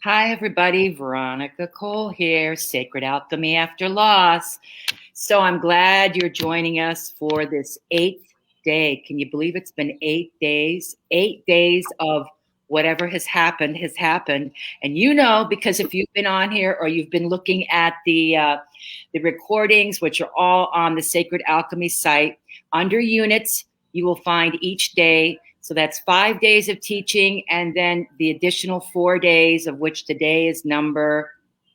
Hi, everybody. Veronica Cole here, Sacred Alchemy After Loss. So I'm glad you're joining us for this 8th day. Can you believe it's been 8 days? 8 days of whatever has happened has happened. And you know, because if you've been on here or you've been looking at the recordings, which are all on the Sacred Alchemy site, under units, you will find each day. So that's 5 days of teaching, and then the additional 4 days, of which today is number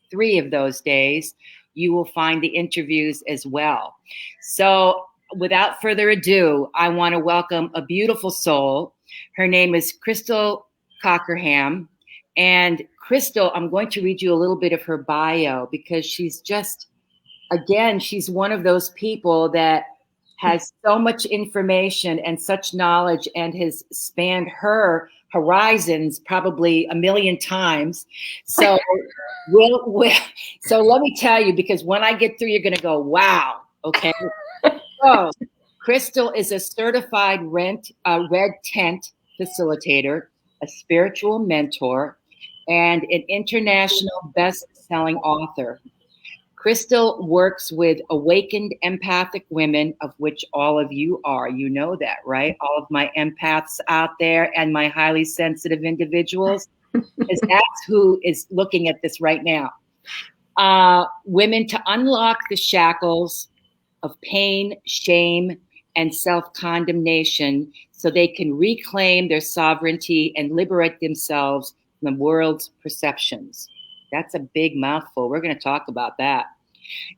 3 of those days. You will find the interviews as well. So without further ado, I want to welcome a beautiful soul. Her name is Crystal Cockerham. And Crystal, I'm going to read you a little bit of her bio because she's just, again, she's one of those people that has so much information and such knowledge and has spanned her horizons probably a million times. So so let me tell you, because when I get through, you're going to go, wow. Okay. So Crystal is a certified red tent facilitator, a spiritual mentor, and an international best-selling author. Crystal works with awakened empathic women, of which all of you are. You know that, right? All of my empaths out there and my highly sensitive individuals, because that's who is looking at this right now. Women to unlock the shackles of pain, shame, and self-condemnation so they can reclaim their sovereignty and liberate themselves from the world's perceptions. That's a big mouthful. We're going to talk about that.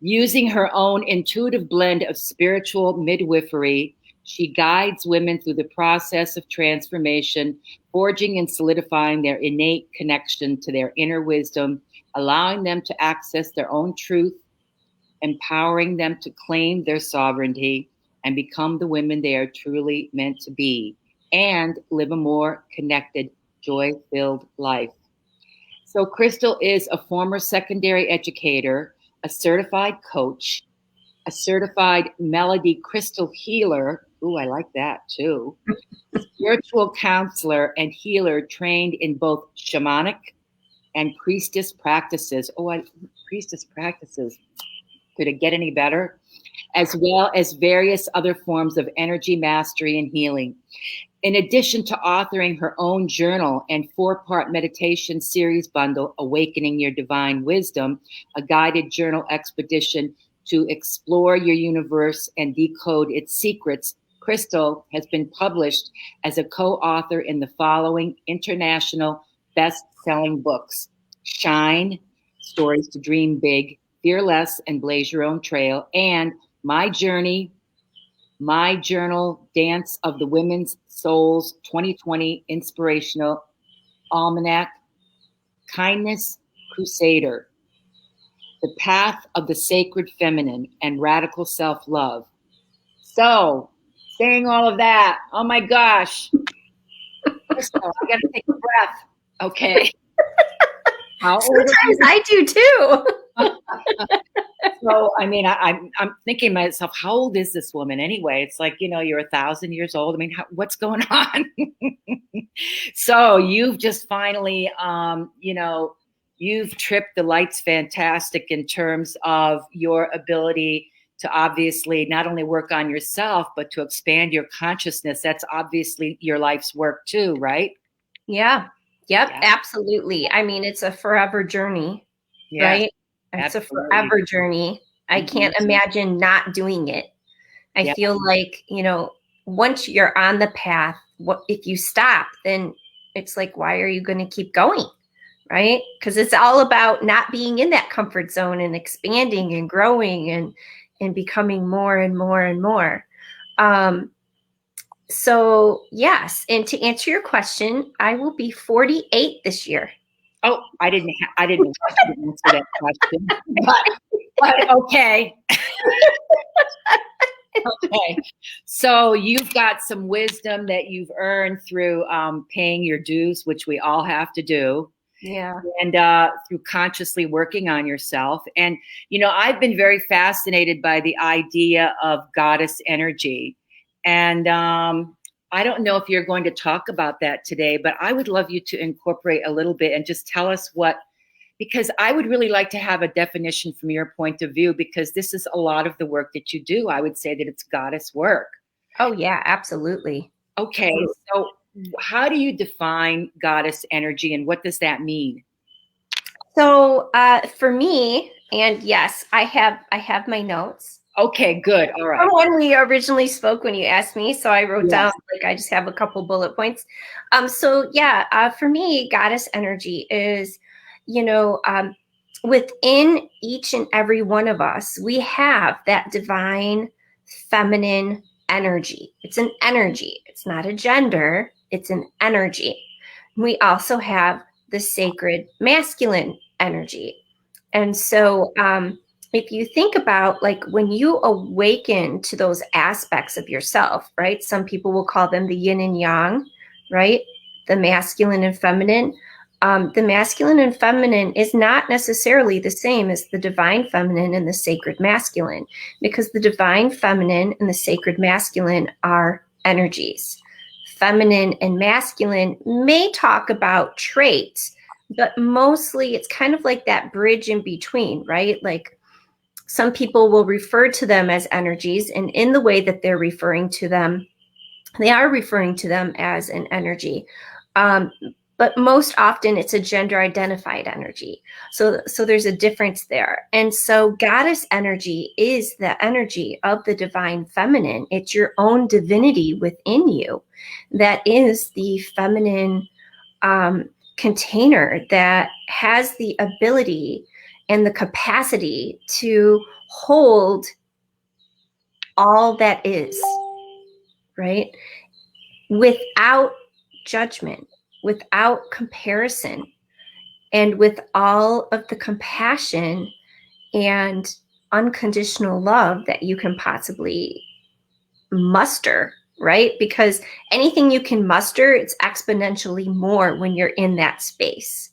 Using her own intuitive blend of spiritual midwifery, she guides women through the process of transformation, forging and solidifying their innate connection to their inner wisdom, allowing them to access their own truth, empowering them to claim their sovereignty and become the women they are truly meant to be, and live a more connected, joy-filled life. So Crystal is a former secondary educator, a certified coach, a certified melody crystal healer. Ooh, I like that too. Spiritual counselor and healer trained in both shamanic and priestess practices. Priestess practices. Could it get any better? As well as various other forms of energy mastery and healing. In addition to authoring her own journal and 4-part meditation series bundle, Awakening Your Divine Wisdom, a guided journal expedition to explore your universe and decode its secrets, Crystal has been published as a co-author in the following international best-selling books: Shine, Stories to Dream Big, Fearless, and Blaze Your Own Trail, and My Journey, My Journal, Dance of the Women's Souls 2020 Inspirational Almanac, Kindness Crusader, The Path of the Sacred Feminine, and Radical Self-Love. So, saying all of that, oh my gosh, Crystal, I got to take a breath. Okay. How old Sometimes I do too. So, I mean, I'm thinking to myself, how old is this woman anyway? It's like, you're 1,000 years old. I mean, what's going on? So you've just finally, you've tripped the lights fantastic in terms of your ability to obviously not only work on yourself, but to expand your consciousness. That's obviously your life's work too, right? Yeah. Yep. Yeah. Absolutely. I mean, it's a forever journey, right? It's absolutely. A forever journey. I can't imagine not doing it. I feel like, once you're on the path, if you stop, then it's like, why are you going to keep going? Right? Because it's all about not being in that comfort zone and expanding and growing and becoming more and more and more. So yes. And to answer your question, I will be 48 this year. Oh, I didn't want to answer that question, but okay. Okay. So you've got some wisdom that you've earned through paying your dues, which we all have to do. Yeah. And through consciously working on yourself. And, I've been very fascinated by the idea of goddess energy. And I don't know if you're going to talk about that today, but I would love you to incorporate a little bit and just tell us what, because I would really like to have a definition from your point of view, because this is a lot of the work that you do. I would say that it's goddess work. Oh, yeah, absolutely. Okay, so how do you define goddess energy, and what does that mean? So for me, and yes, I have my notes. Okay, good. All right. From when we originally spoke, when you asked me, so I wrote down, like, I just have a couple bullet points. So yeah, for me, goddess energy is, within each and every one of us, we have that divine feminine energy. It's an energy. It's not a gender. It's an energy. We also have the sacred masculine energy. And so if you think about, like, when you awaken to those aspects of yourself, right? Some people will call them the yin and yang, right? The masculine and feminine. The masculine and feminine is not necessarily the same as the divine feminine and the sacred masculine, because the divine feminine and the sacred masculine are energies. Feminine and masculine may talk about traits, but mostly it's kind of like that bridge in between, right? Like, some people will refer to them as energies, and in the way that they're referring to them, they are referring to them as an energy. But most often it's a gender identified energy. So there's a difference there. And so goddess energy is the energy of the divine feminine. It's your own divinity within you that is the feminine container that has the ability and the capacity to hold all that is, right? Without judgment, without comparison, and with all of the compassion and unconditional love that you can possibly muster, right? Because anything you can muster, it's exponentially more when you're in that space.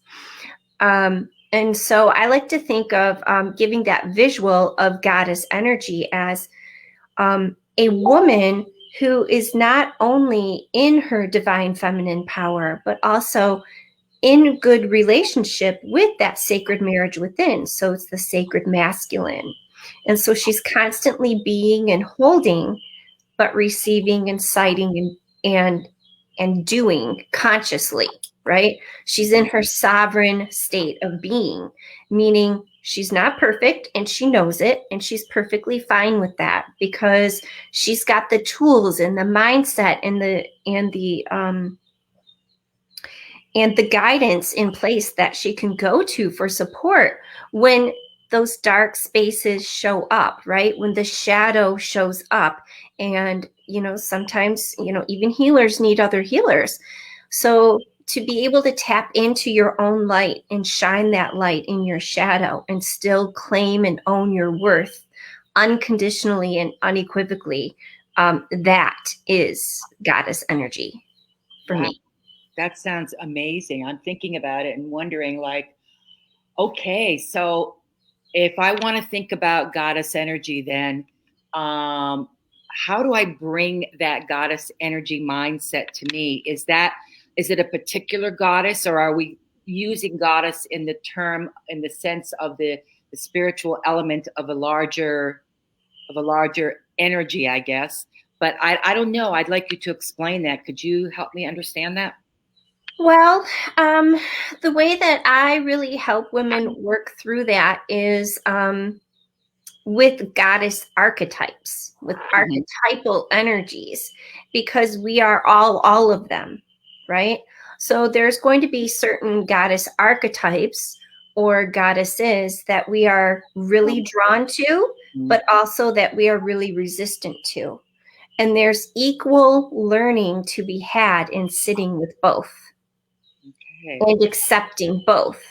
And so I like to think of giving that visual of goddess energy as a woman who is not only in her divine feminine power, but also in good relationship with that sacred marriage within. So it's the sacred masculine. And so she's constantly being and holding, but receiving and citing and doing consciously, right? She's in her sovereign state of being, meaning she's not perfect and she knows it, and she's perfectly fine with that because she's got the tools and the mindset and the guidance in place that she can go to for support when those dark spaces show up, right? When the shadow shows up. And, sometimes, even healers need other healers. So to be able to tap into your own light and shine that light in your shadow and still claim and own your worth unconditionally and unequivocally, that is goddess energy for me. That sounds amazing. I'm thinking about it and wondering, like, okay, so if I want to think about goddess energy, then how do I bring that goddess energy mindset to me? Is it a particular goddess, or are we using goddess in the sense of the spiritual element of a larger energy, I guess? But I don't know. I'd like you to explain that. Could you help me understand that? Well, the way that I really help women work through that is with goddess archetypes, with archetypal energies, because we are all of them, right? So there's going to be certain goddess archetypes or goddesses that we are really drawn to, but also that we are really resistant to. And there's equal learning to be had in sitting with both. Okay. And accepting both.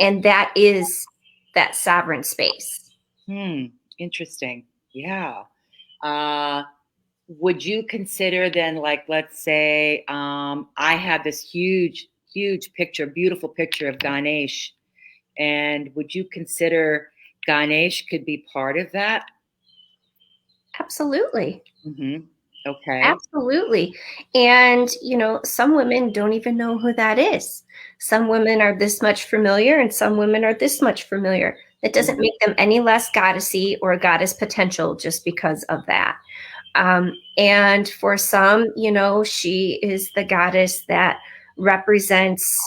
And that is that sovereign space. Interesting. Yeah. Would you consider then, like, let's say I have this huge picture, beautiful picture of Ganesh, and would you consider Ganesh could be part of that? Absolutely. Okay. Absolutely. And, some women don't even know who that is. Some women are this much familiar and some women are this much familiar. That doesn't make them any less goddessy or goddess potential just because of that. And for some, she is the goddess that represents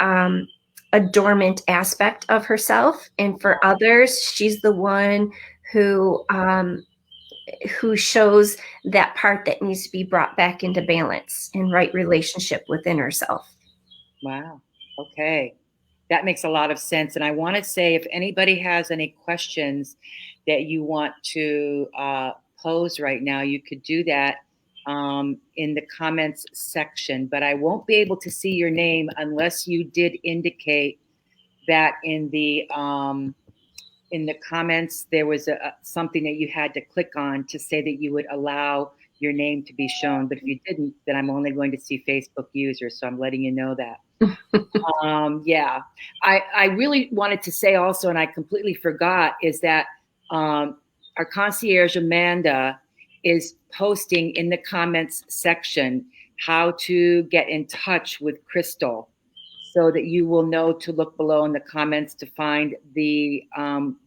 a dormant aspect of herself. And for others, she's the one who shows that part that needs to be brought back into balance and right relationship within herself. Wow. Okay. That makes a lot of sense. And I want to say, if anybody has any questions that you want to pose right now, you could do that in the comments section. But I won't be able to see your name unless you did indicate that in the comments there was something that you had to click on to say that you would allow your name to be shown. But if you didn't, then I'm only going to see Facebook users. So I'm letting you know that. Yeah, I really wanted to say also, and I completely forgot, is that our concierge Amanda is posting in the comments section how to get in touch with Crystal, so that you will know to look below in the comments to find the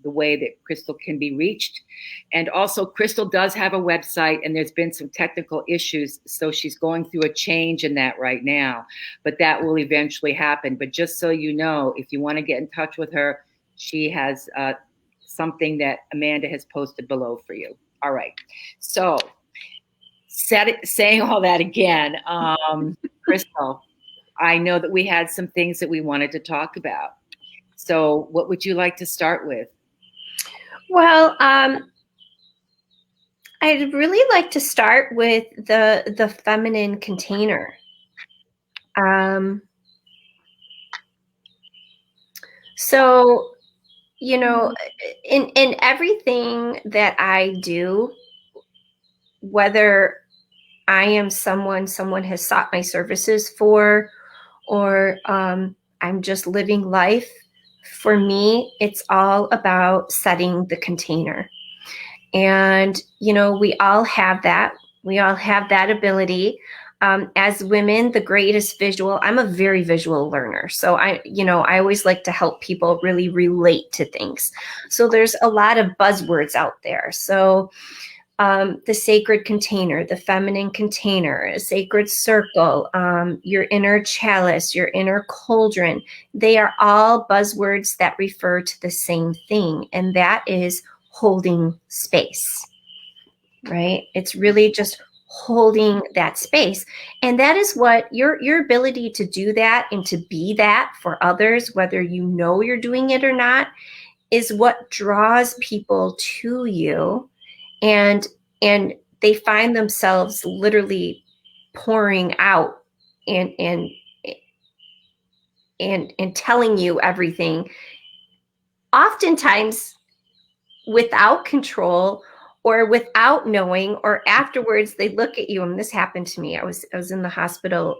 way that Crystal can be reached. And also, Crystal does have a website, and there's been some technical issues, so she's going through a change in that right now. But that will eventually happen. But just so you know, if you want to get in touch with her, she has something that Amanda has posted below for you. All right. So, saying all that again, Crystal, I know that we had some things that we wanted to talk about. So what would you like to start with? Well, I'd really like to start with the feminine container. So, in everything that I do, whether I am someone has sought my services for, or I'm just living life, for me, it's all about setting the container. And, we all have that. We all have that ability. As women, the greatest visual, I'm a very visual learner. So I always like to help people really relate to things. So there's a lot of buzzwords out there. So the sacred container, the feminine container, a sacred circle, your inner chalice, your inner cauldron, they are all buzzwords that refer to the same thing. And that is holding space, right? It's really just holding that space. And that is what your ability to do that and to be that for others, whether you know you're doing it or not, is what draws people to you. And they find themselves literally pouring out and telling you everything, oftentimes without control or without knowing, or afterwards they look at you. And this happened to me. I was in the hospital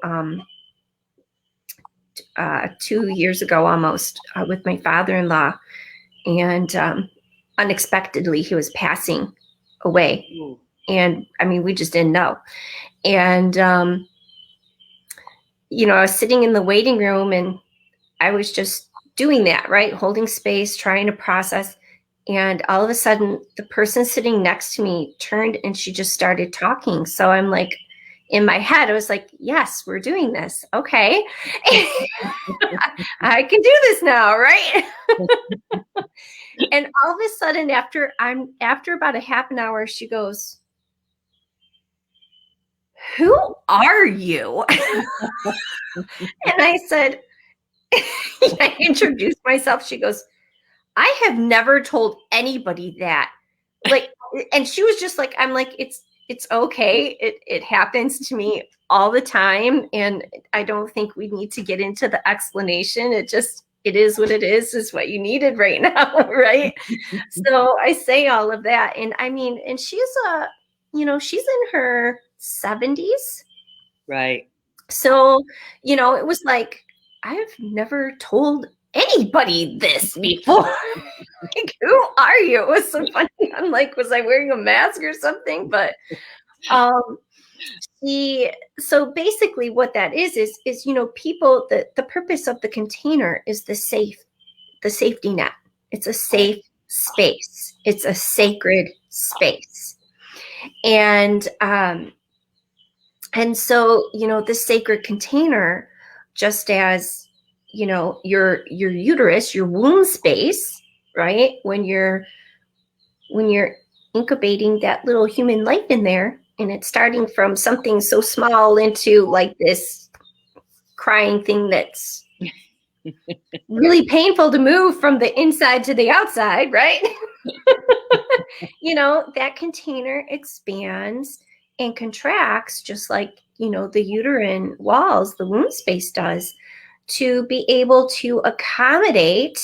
2 years ago almost with my father-in-law, and unexpectedly he was passing away. Ooh. And I mean, we just didn't know. And I was sitting in the waiting room and I was just doing that, right? Holding space, trying to process. And all of a sudden the person sitting next to me turned and she just started talking. So I'm like, in my head, I was like, yes, we're doing this. Okay. I can do this now, right? And all of a sudden, after about a half an hour, she goes, "Who are you?" And I said, I introduced myself. She goes, "I have never told anybody that." Like, and she was just like, I'm like, it's okay. It happens to me all the time. And I don't think we need to get into the explanation. It is what it is what you needed right now. Right. So I say all of that. And I mean, and she's she's in her 70s. Right. So, it was like, I've never told anybody this before. Like, who are you? It was so funny. I'm like, was I wearing a mask or something? But So basically what that is, people, the purpose of the container is the safety net. It's a safe space. It's a sacred space. And so, the sacred container, just as, your uterus, your womb space, right? When you're incubating that little human life in there, and it's starting from something so small into like this crying thing that's really painful to move from the inside to the outside, right? That container expands and contracts just like, the uterine walls, the womb space does, to be able to accommodate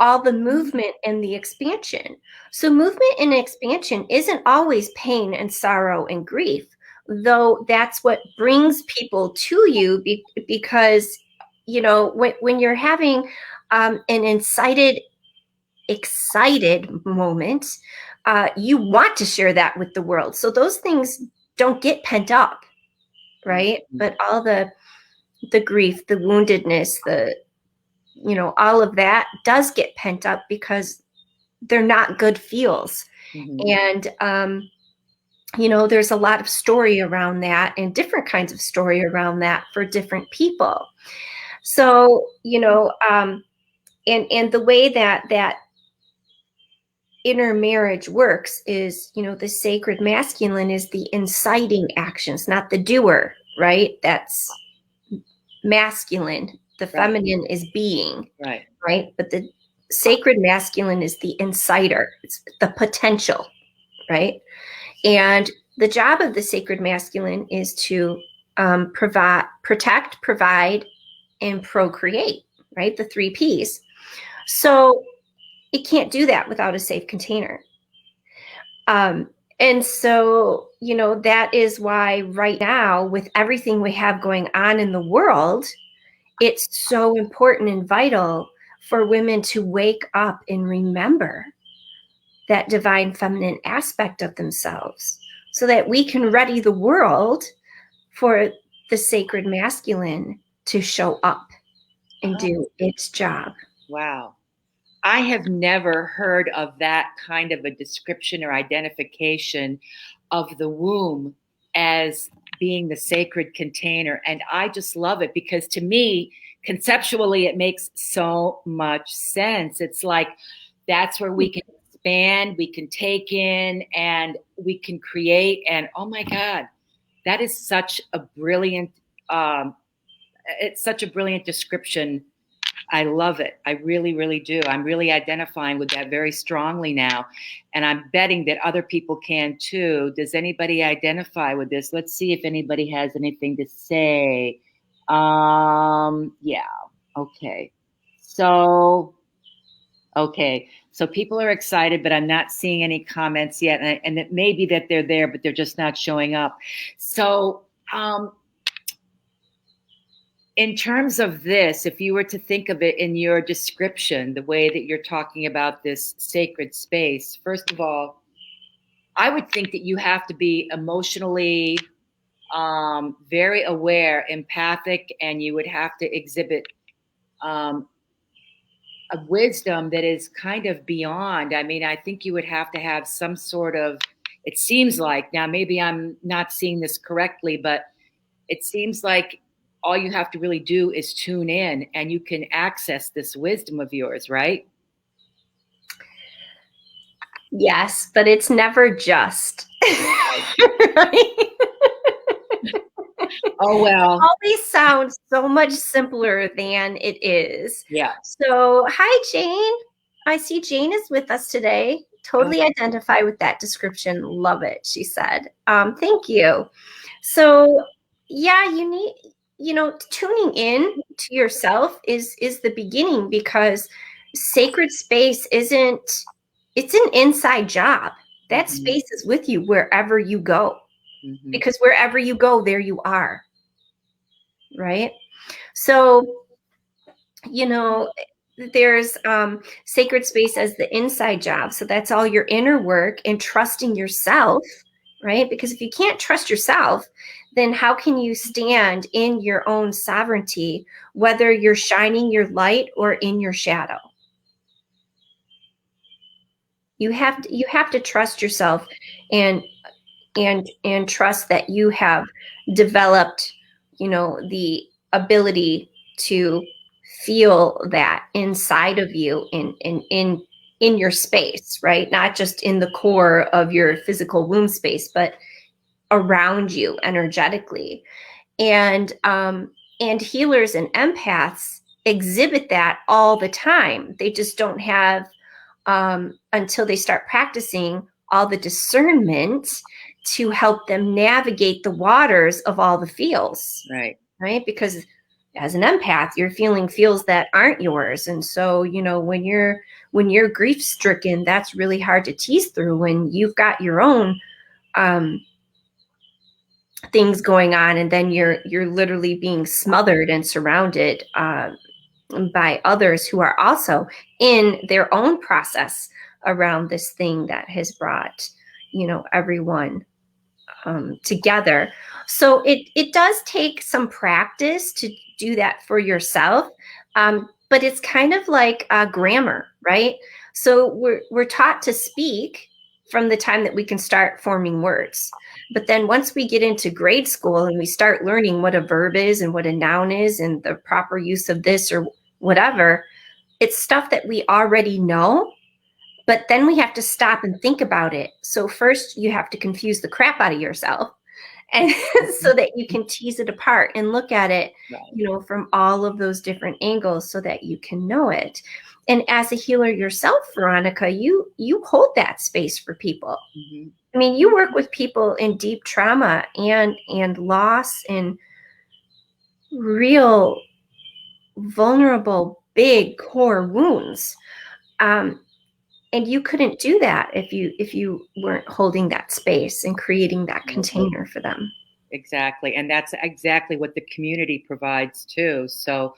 all the movement and the expansion. So movement and expansion isn't always pain and sorrow and grief, though that's what brings people to you because, when you're having an excited moment, you want to share that with the world. So those things don't get pent up, right? Mm-hmm. But all the grief, the woundedness, all of that does get pent up because they're not good feels. Mm-hmm. And, there's a lot of story around that and different kinds of story around that for different people. So, and the way that intermarriage works is, the sacred masculine is the inciting actions, not the doer, right? That's masculine. The feminine is being, right? But the sacred masculine is the inciter. It's the potential, right? And the job of the sacred masculine is to protect, provide, and procreate, right? The 3 Ps. So it can't do that without a safe container. And so, that is why right now, with everything we have going on in the world, it's so important and vital for women to wake up and remember that divine feminine aspect of themselves so that we can ready the world for the sacred masculine to show up and do its job. Wow. I have never heard of that kind of a description or identification of the womb as being the sacred container. And I just love it because to me, conceptually, it makes so much sense. It's like that's where we can expand, we can take in, and we can create. And oh my God, that is such a brilliant, it's such a brilliant description. I love it. I really, really do. I'm really identifying with that very strongly now. And I'm betting that other people can too. Does anybody identify with this? Let's see if anybody has anything to say. Yeah. Okay. So people are excited, but I'm not seeing any comments yet. And it may be that they're there, but they're just not showing up. So, in terms of this, if you were to think of it in your description, the way that you're talking about this sacred space, first of all, I would think that you have to be emotionally very aware, empathic, and you would have to exhibit a wisdom that is kind of beyond. I mean, I think you would have to have some sort of, it seems like, now maybe I'm not seeing this correctly, but it seems like all you have to really do is tune in and you can access this wisdom of yours, right? Yes, but it's never just. Right? Oh, well. It always sounds so much simpler than it is. Yeah. So, hi, Jane. I see Jane is with us today. Totally identify with that description. Love it, she said. Thank you. So, yeah, you need, tuning in to yourself is the beginning, because sacred space it's an inside job. That space is with you wherever you go, because wherever you go, there you are. Right? So, there's sacred space as the inside job. So that's all your inner work and trusting yourself, right? Because if you can't trust yourself, then how can you stand in your own sovereignty, whether you're shining your light or in your shadow? You have to trust yourself and trust that you have developed, the ability to feel that inside of you in your space, right? Not just in the core of your physical womb space, but around you energetically. And healers and empaths exhibit that all the time. They just don't have, until they start practicing, all the discernment to help them navigate the waters of all the feels. Right? Because as an empath, you're feeling feels that aren't yours. And so, when you're grief stricken, that's really hard to tease through when you've got your own things going on, and then you're literally being smothered and surrounded by others who are also in their own process around this thing that has brought everyone together. So it does take some practice to do that for yourself, but it's kind of like grammar, right? So we're taught to speak from the time that we can start forming words. But then once we get into grade school and we start learning what a verb is and what a noun is and the proper use of this or whatever, it's stuff that we already know, but then we have to stop and think about it. So first you have to confuse the crap out of yourself, and so that you can tease it apart and look at it, from all of those different angles so that you can know it. And as a healer yourself, Veronica, you hold that space for people. Mm-hmm. I mean, you work with people in deep trauma and loss and real vulnerable, big core wounds. And you couldn't do that if you weren't holding that space and creating that container for them. Exactly. And that's exactly what the community provides too. So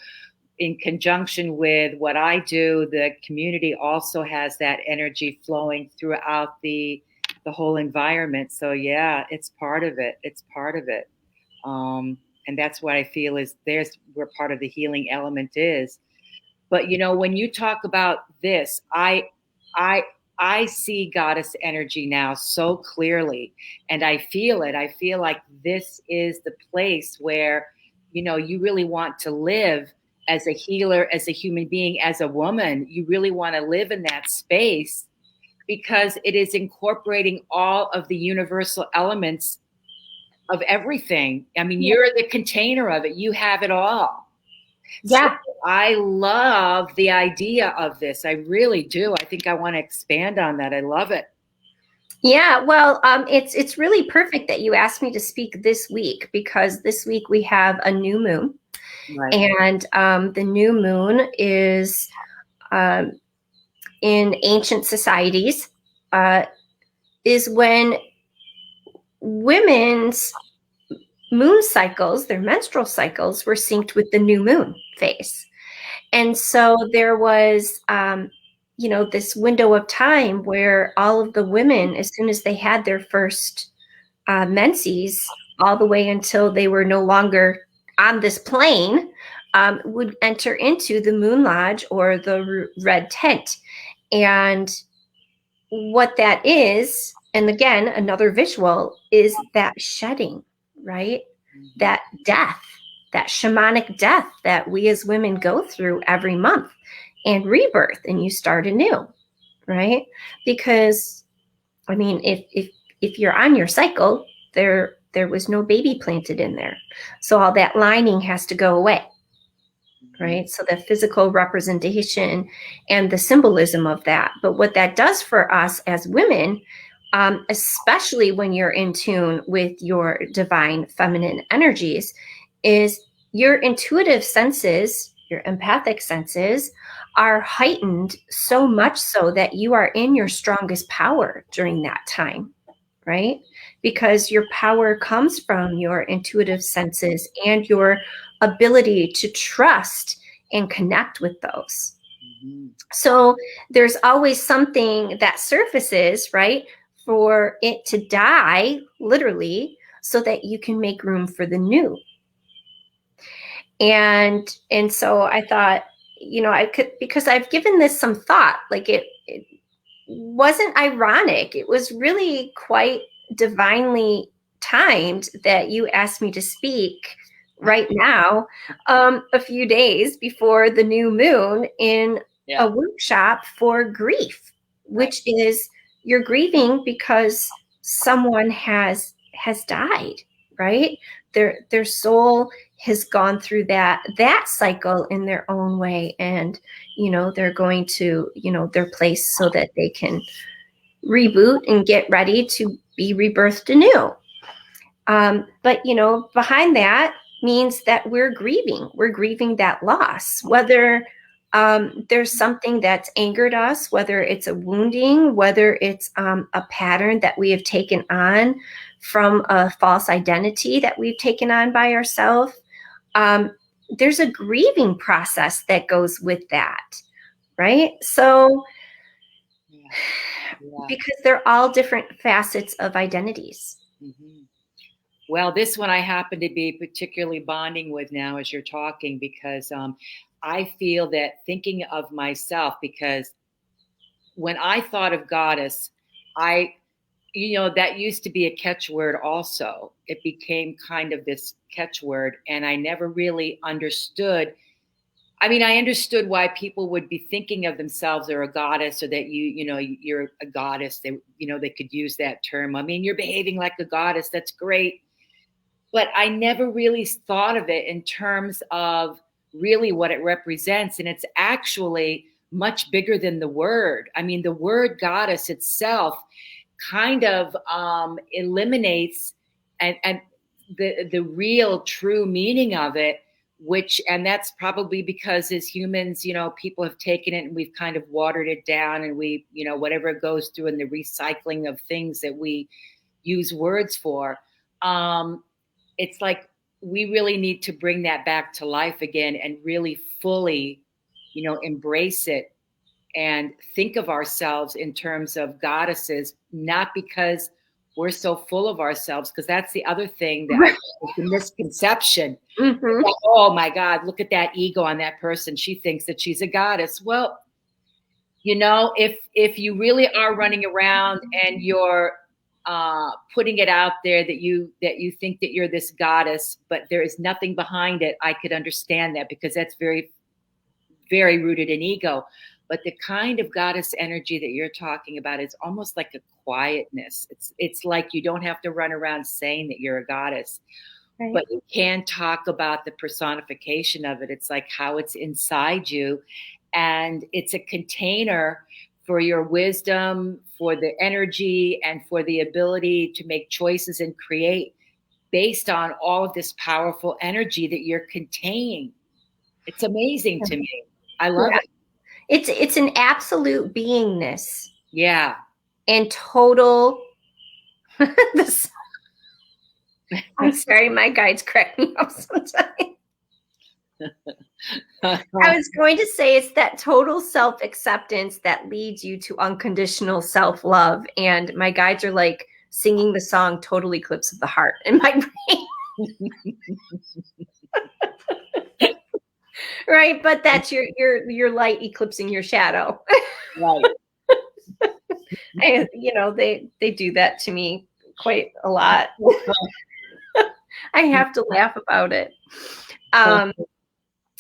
in conjunction with what I do, the community also has that energy flowing throughout the whole environment. So yeah, it's part of it. It's part of it. And that's what I feel is where part of the healing element is. But when you talk about this, I see goddess energy now so clearly, and I feel it. I feel like this is the place where, you really want to live as a healer, as a human being, as a woman. You really want to live in that space because it is incorporating all of the universal elements of everything. I mean, you're the container of it. You have it all. Yeah. So I love the idea of this. I really do. I think I want to expand on that. I love it. Yeah, well, it's really perfect that you asked me to speak this week, because this week we have a new moon. Right. And the new moon is in ancient societies is when women's moon cycles, their menstrual cycles, were synced with the new moon phase. And so there was, this window of time where all of the women, as soon as they had their first menses, all the way until they were no longer on this plane, would enter into the moon lodge or the red tent. And what that is, and again, another visual, is that shedding, right? That death, that shamanic death that we as women go through every month, and rebirth, and you start anew, right? Because, I mean, if you're on your cycle, there was no baby planted in there. So all that lining has to go away, right? So the physical representation and the symbolism of that. But what that does for us as women, especially when you're in tune with your divine feminine energies, is your intuitive senses, your empathic senses, are heightened so much so that you are in your strongest power during that time, right? Because your power comes from your intuitive senses and your ability to trust and connect with those. Mm-hmm. So there's always something that surfaces, right, for it to die, literally, so that you can make room for the new. And so I thought, I could, because I've given this some thought, like it wasn't ironic. It was really quite divinely timed that you asked me to speak right now, a few days before the new moon in a workshop for grief, which is you're grieving because someone has died, right? Their soul has gone through that cycle in their own way, and they're going to their place so that they can reboot and get ready to be rebirthed anew. But behind that means that we're grieving that loss, whether there's something that's angered us, whether it's a wounding, whether it's a pattern that we have taken on from a false identity that we've taken on by ourselves. There's a grieving process that goes with that, right? So, because they're all different facets of identities. Mm-hmm. Well, this one I happen to be particularly bonding with now as you're talking, because I feel that thinking of myself, because when I thought of goddess, that used to be a catchword also. It became kind of this catchword, and I never really understood. I mean, I understood why people would be thinking of themselves or a goddess, or that you're a goddess. They could use that term. I mean, you're behaving like a goddess. That's great. But I never really thought of it in terms of really what it represents. And it's actually much bigger than the word. I mean, the word goddess itself kind of eliminates and the real true meaning of it, and that's probably because as humans, people have taken it and we've kind of watered it down, and we, whatever it goes through in the recycling of things that we use words for. It's like we really need to bring that back to life again and really fully, embrace it and think of ourselves in terms of goddesses, not because we're so full of ourselves, because that's the other thing that is the misconception. Mm-hmm. Like, oh my God, look at that ego on that person. She thinks that she's a goddess. Well, if you really are running around and you're putting it out there that you think that you're this goddess, but there is nothing behind it, I could understand that, because that's very, very rooted in ego. But the kind of goddess energy that you're talking about is almost like a quietness. It's like you don't have to run around saying that you're a goddess, right? But you can talk about the personification of it. It's like how it's inside you, and it's a container for your wisdom, for the energy, and for the ability to make choices and create based on all of this powerful energy that you're containing. It's amazing to me. I love it. It's an absolute beingness. Yeah. And total. I'm sorry, my guides crack me up sometimes. I was going to say it's that total self-acceptance that leads you to unconditional self-love. And my guides are like singing the song Total Eclipse of the Heart in my brain. Right, but that's your light eclipsing your shadow. Right. They do that to me quite a lot. I have to laugh about it.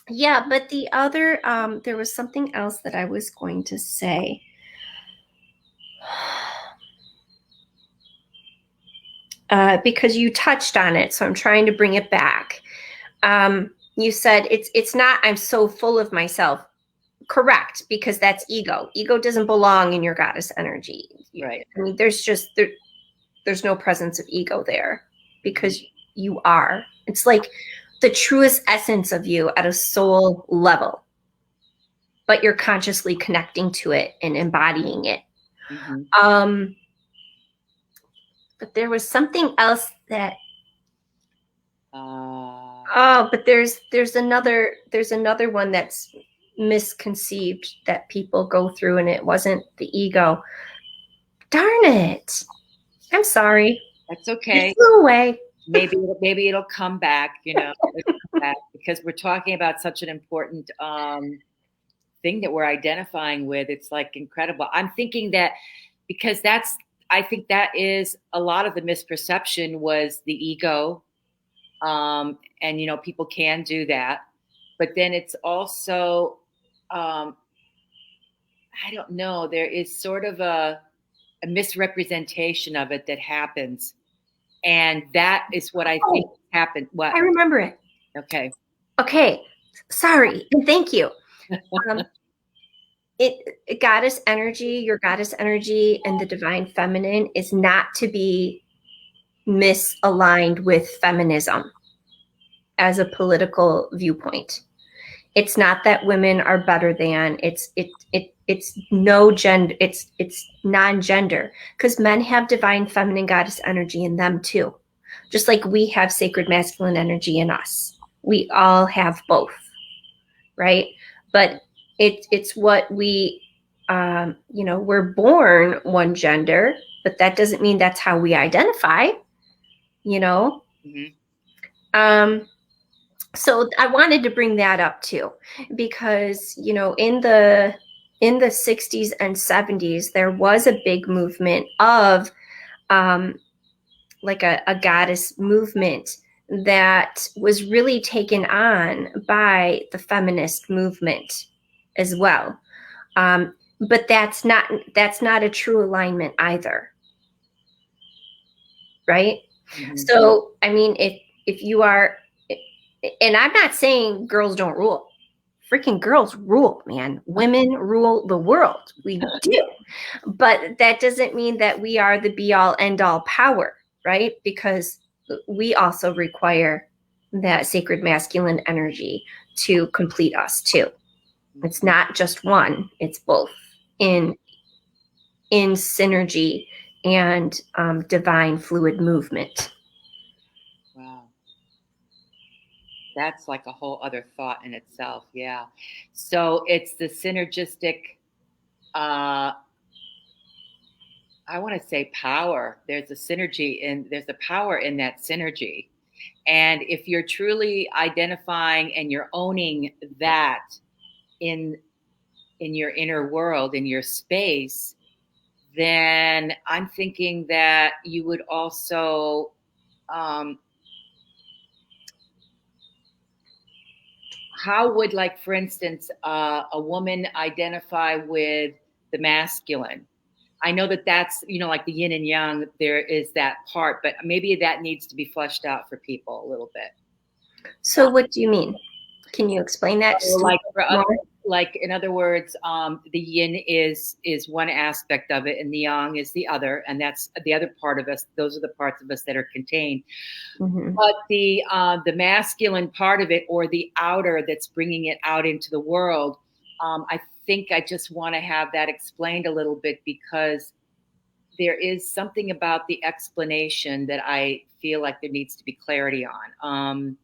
Yeah, but the other, there was something else that I was going to say. Because you touched on it, so I'm trying to bring it back. You said it's not, I'm so full of myself. Correct, because that's ego. Ego doesn't belong in your goddess energy. Right. I mean, there's no presence of ego there, because you are. It's like the truest essence of you at a soul level, but you're consciously connecting to it and embodying it. Mm-hmm. But there was something else that. But there's another one that's misconceived that people go through, and it wasn't the ego. Darn it. I'm sorry. That's okay. It flew away. Maybe it'll come back, it'll come back, because we're talking about such an important thing that we're identifying with. It's like incredible. I'm thinking that because I think that is a lot of the misperception was the ego. And, people can do that. But then it's also, I don't know, there is sort of a misrepresentation of it that happens. And that is what I think happened. What? I remember it. Okay. Sorry. And thank you. Goddess energy, your goddess energy and the divine feminine is not to be misaligned with feminism as a political viewpoint. It's not that women are better than. It's no gender. It's non-gender, because men have divine feminine goddess energy in them too, just like we have sacred masculine energy in us. We all have both, right? But it's what we, we're born one gender, but that doesn't mean that's how we identify. Mm-hmm. So I wanted to bring that up too, because, in the 60s and 70s, there was a big movement of like a goddess movement that was really taken on by the feminist movement as well. But that's not a true alignment either. Right? Mm-hmm. So, I mean, if you are, and I'm not saying girls don't rule. Freaking girls rule, man. Women rule the world. We do. But that doesn't mean that we are the be all end all power, right? Because we also require that sacred masculine energy to complete us too. It's not just one, it's both in synergy and divine fluid movement. Wow. That's like a whole other thought in itself. Yeah. So it's the synergistic, I want to say power. There's a synergy and there's a power in that synergy. And if you're truly identifying and you're owning that in your inner world, in your space, then I'm thinking that you would also, how would, like, for instance, a woman identify with the masculine? I know that that's, like the yin and yang, there is that part, but maybe that needs to be fleshed out for people a little bit. So what do you mean? Can you explain that? Like in other words, the yin is one aspect of it and the yang is the other. And that's the other part of us. Those are the parts of us that are contained. Mm-hmm. But the masculine part of it, or the outer that's bringing it out into the world, I think I just want to have that explained a little bit, because there is something about the explanation that I feel like there needs to be clarity on.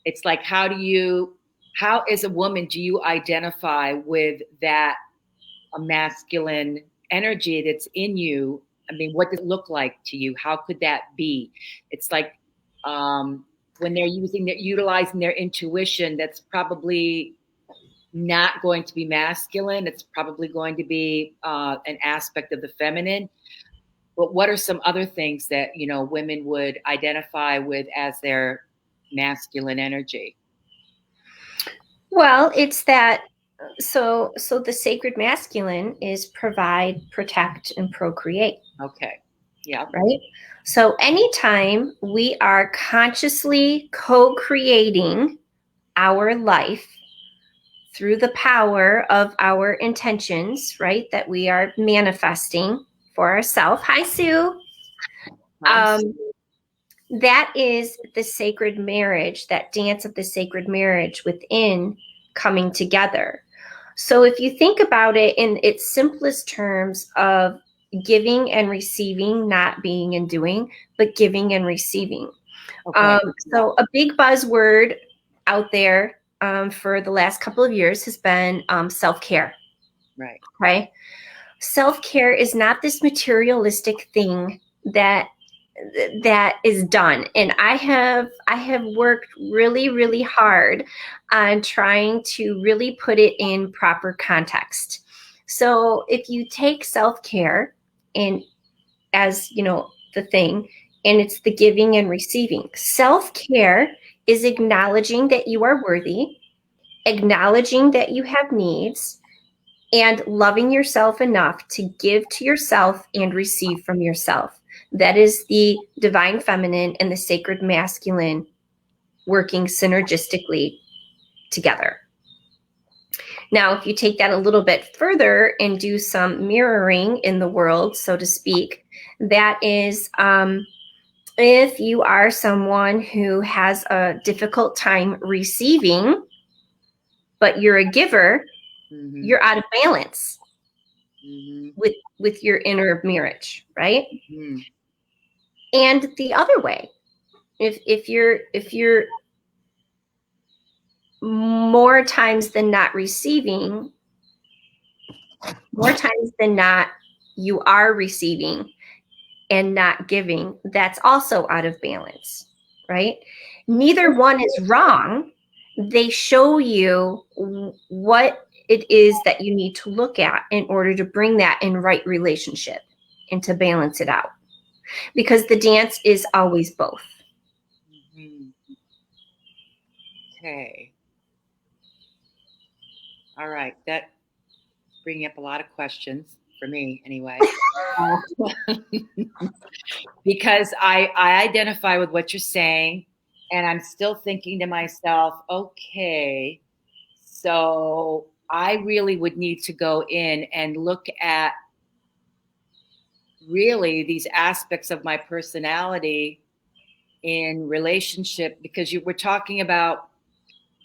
It's like, how as a woman, do you identify with that masculine energy that's in you? I mean, what does it look like to you? How could that be? It's like when they're utilizing their intuition, that's probably not going to be masculine. It's probably going to be an aspect of the feminine. But what are some other things that, women would identify with as their masculine energy? Well, it's that, so the sacred masculine is provide, protect, and procreate. Okay. Yeah. Right? So anytime we are consciously co-creating our life through the power of our intentions, right, that we are manifesting for ourselves. Hi, Sue. That is the sacred marriage, that dance of the sacred marriage within coming together. So if you think about it in its simplest terms of giving and receiving, not being and doing, but giving and receiving. Okay. So a big buzzword out there for the last couple of years has been self-care. Right. Okay. self-care is not this materialistic thing that is done. And I have worked really, really hard on trying to really put it in proper context. So if you take self-care and as, the thing, and it's the giving and receiving. Self-care is acknowledging that you are worthy, acknowledging that you have needs, and loving yourself enough to give to yourself and receive from yourself. That is the divine feminine and the sacred masculine working synergistically together. Now, if you take that a little bit further and do some mirroring in the world, so to speak, that is if you are someone who has a difficult time receiving, but you're a giver, you're out of balance with your inner marriage, right? And the other way, if you're more times than not receiving, more times than not you are receiving and not giving, that's also out of balance, right? Neither one is wrong. They show you what it is that you need to look at in order to bring that in right relationship and to balance it out. Because the dance is always both. Okay. All right. That's bringing up a lot of questions for me anyway. Because I identify with what you're saying, and I'm still thinking to myself, okay, so I really would need to go in and look at really these aspects of my personality in relationship, because you were talking about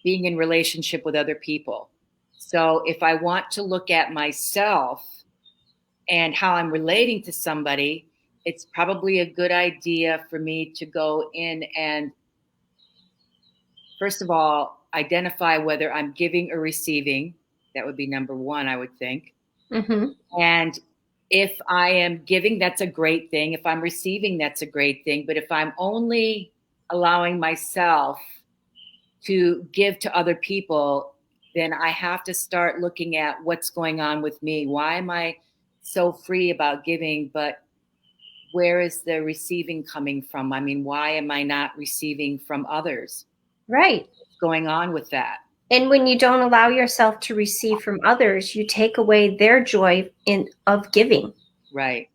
being in relationship with other people. So if I want to look at myself and how I'm relating to somebody, it's probably a good idea for me to go in and, first of all, identify whether I'm giving or receiving. That would be number one, I would think. And if I am giving, that's a great thing. If I'm receiving, that's a great thing. But if I'm only allowing myself to give to other people, then I have to start looking at what's going on with me. Why am I so free about giving, but where is the receiving coming from? I mean, why am I not receiving from others? Right. What's going on with that? And when you don't allow yourself to receive from others, you take away their joy of giving. Right.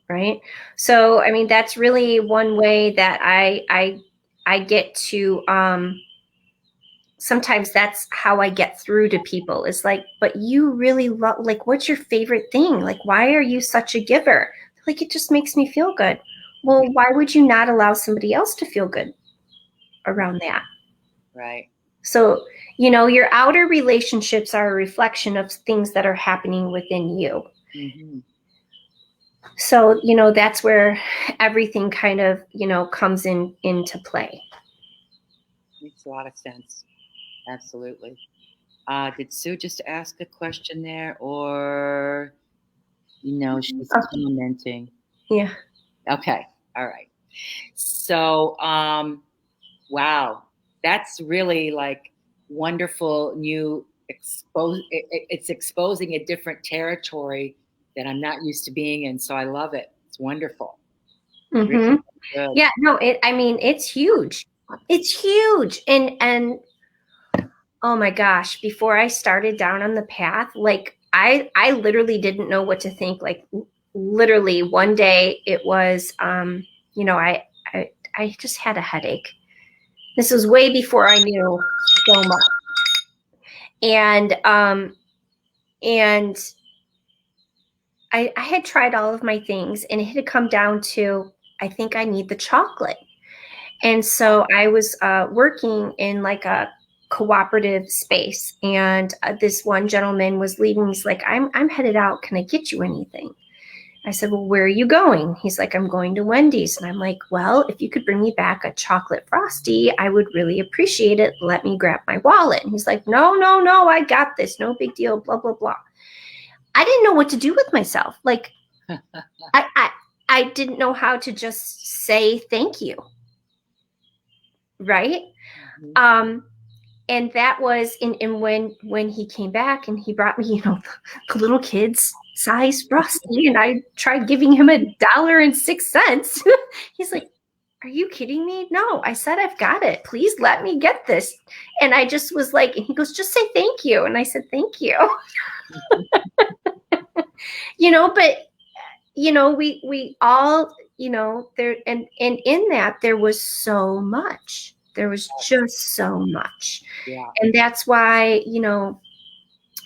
Right. So, I mean, that's really one way that I get to, sometimes that's how I get through to people. It's like, but you really love, like, what's your favorite thing? Like, why are you such a giver? Like, it just makes me feel good. Well, why would you not allow somebody else to feel good around that? Right. So, your outer relationships are a reflection of things that are happening within you. So, that's where everything kind of, comes into play. Makes a lot of sense. Absolutely. Did Sue just ask a question there, or, she's commenting? Yeah. Okay. All right. So, wow, that's really like wonderful new it's exposing a different territory that I'm not used to being in. So I love it. It's wonderful. Really good. Yeah, no, it's huge. It's huge. And oh my gosh, before I started down on the path, like I literally didn't know what to think. Like literally one day it was, I just had a headache. This was way before I knew so much. And I had tried all of my things, and it had come down to, I think I need the chocolate. And so I was working in like a cooperative space, and this one gentleman was leaving. He's like, I'm headed out. Can I get you anything? I said, well, where are you going? He's like, I'm going to Wendy's. And I'm like, well, if you could bring me back a chocolate Frosty, I would really appreciate it. Let me grab my wallet. And he's like, no, I got this. No big deal, blah, blah, blah. I didn't know what to do with myself. Like, I didn't know how to just say thank you. Right. Mm-hmm. And that was when he came back and he brought me, the little kid's size Frosty, and I tried giving him $1.06. He's like, "Are you kidding me?" "No," I said, "I've got it. Please let me get this." And I just was like, and he goes, "Just say thank you." And I said, "Thank you." But we all, there, and in that there was so much. There was just so much. Yeah. And that's why,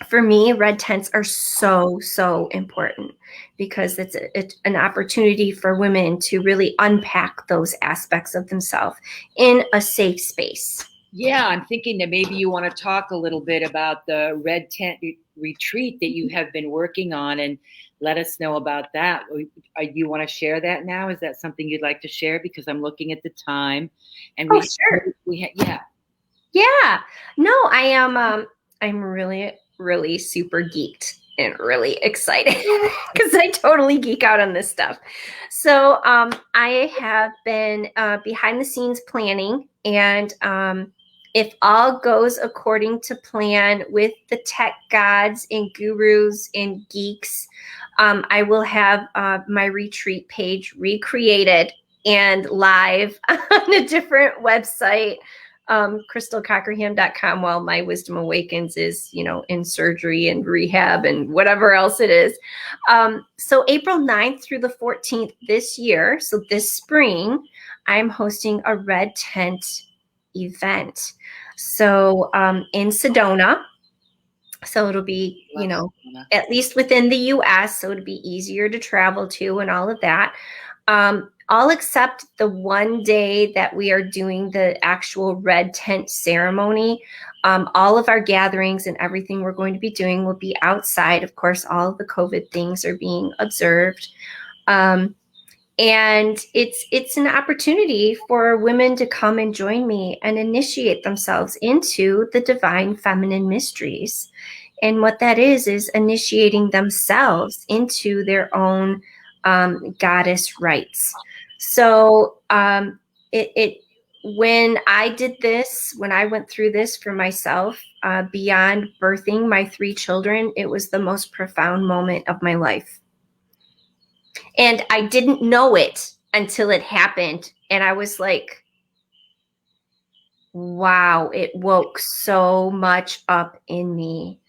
for me, red tents are so, so important, because it's an opportunity for women to really unpack those aspects of themselves in a safe space. Yeah, I'm thinking that maybe you want to talk a little bit about the red tent retreat that you have been working on, and let us know about that. Do you want to share that now? Is that something you'd like to share? Because I'm looking at the time, and sure. Yeah. No, I am. I'm really, really super geeked and really excited because I totally geek out on this stuff. So I have been behind the scenes planning, and if all goes according to plan with the tech gods and gurus and geeks, I will have my retreat page recreated and live on a different website, crystalcockerham.com, while my Wisdom Awakens is, in surgery and rehab and whatever else it is. So April 9th through the 14th this year, so this spring, I'm hosting a red tent event. So in Sedona. So it'll be, at least within the US, so it'll be easier to travel to and all of that. All except the one day that we are doing the actual red tent ceremony. All of our gatherings and everything we're going to be doing will be outside. Of course, all of the COVID things are being observed. And it's an opportunity for women to come and join me and initiate themselves into the divine feminine mysteries. And what that is initiating themselves into their own goddess rights. So when I did this, when I went through this for myself, beyond birthing my 3 children, it was the most profound moment of my life. And I didn't know it until it happened. And I was like, wow, it woke so much up in me.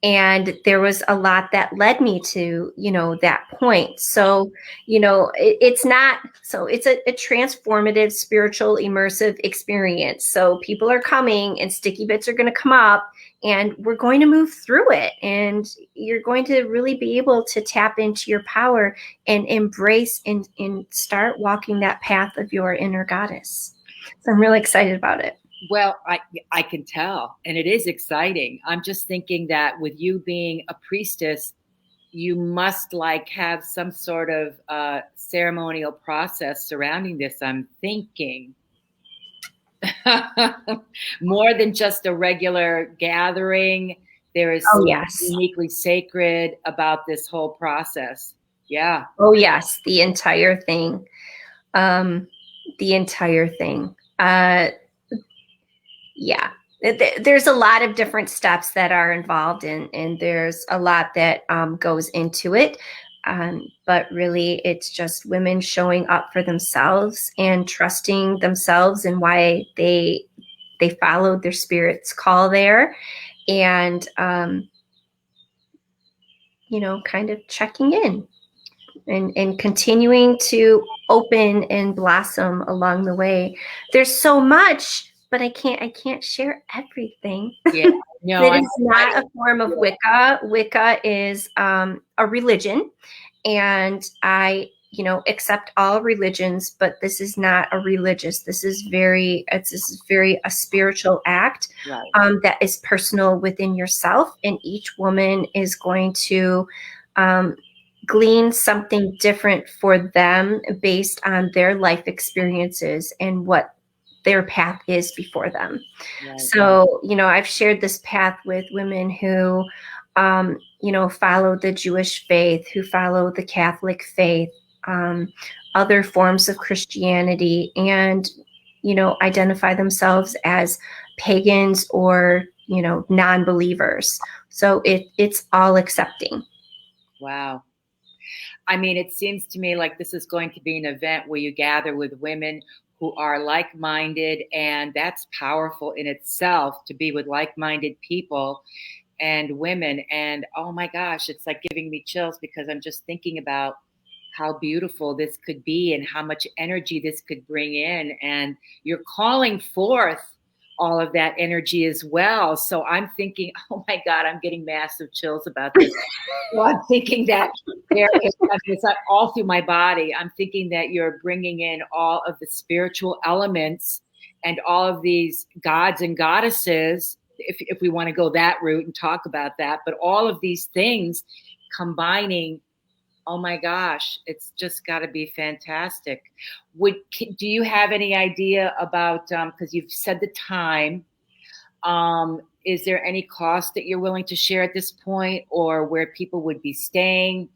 And there was a lot that led me to, that point. So, it's a transformative, spiritual, immersive experience. So people are coming and sticky bits are going to come up, and we're going to move through it. And you're going to really be able to tap into your power and embrace and start walking that path of your inner goddess. So I'm really excited about it. Well, I can tell, and it is exciting. I'm just thinking that with you being a priestess, you must have some sort of ceremonial process surrounding this. I'm thinking more than just a regular gathering. There is uniquely sacred about this whole process. Yeah. Oh yes, the entire thing. Yeah, there's a lot of different steps that are involved and there's a lot that goes into it. But really, it's just women showing up for themselves and trusting themselves and why they followed their spirit's call there, and kind of checking in and continuing to open and blossom along the way. There's so much, but I can't share everything. Yeah, no, it is not a form of Wicca. Wicca is a religion, and I, accept all religions, but this is not a religious. This is very a spiritual act, right. That is personal within yourself, and each woman is going to glean something different for them based on their life experiences and what their path is before them. Right. So, I've shared this path with women who follow the Jewish faith, who follow the Catholic faith, other forms of Christianity, and, identify themselves as pagans or, non-believers. So it's all accepting. Wow. I mean, it seems to me like this is going to be an event where you gather with women who are like-minded, and that's powerful in itself, to be with like-minded people and women. And oh my gosh, it's like giving me chills, because I'm just thinking about how beautiful this could be and how much energy this could bring in. And you're calling forth all of that energy as well. So I'm thinking, oh my God, I'm getting massive chills about this. So I'm thinking that it's like all through my body. I'm thinking that you're bringing in all of the spiritual elements and all of these gods and goddesses, if we want to go that route and talk about that, but all of these things combining. Oh my gosh, it's just got to be fantastic. Do you have any idea about, because you've said the time, is there any cost that you're willing to share at this point, or where people would be staying?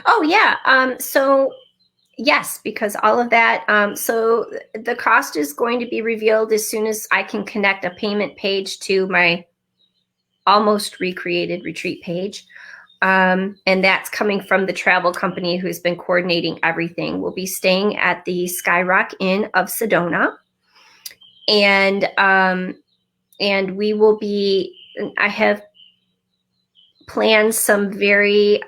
Oh yeah. So yes, because all of that. So the cost is going to be revealed as soon as I can connect a payment page to my almost recreated retreat page. And that's coming from the travel company who's been coordinating everything. We'll be staying at the Skyrock Inn of Sedona. And we will be, I have planned some very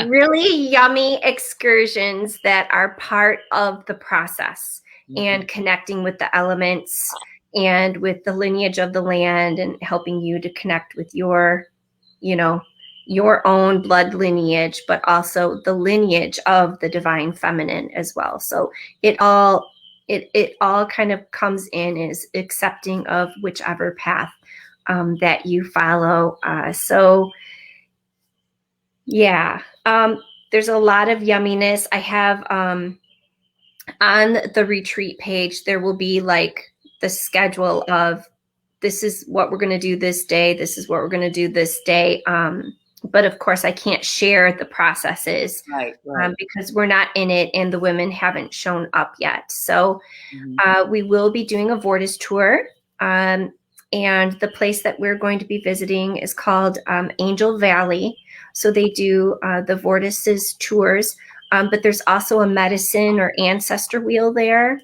really yummy excursions that are part of the process, and connecting with the elements and with the lineage of the land, and helping you to connect with your own blood lineage, but also the lineage of the divine feminine as well. So it all kind of comes in as accepting of whichever path that you follow. So yeah, there's a lot of yumminess. I have on the retreat page, there will be like the schedule of, this is what we're going to do this day. This is what we're going to do this day. But of course, I can't share the processes, right. Because we're not in it and the women haven't shown up yet. So we will be doing a Vortis tour. And the place that we're going to be visiting is called Angel Valley. So they do the Vortices tours. But there's also a medicine or ancestor wheel there.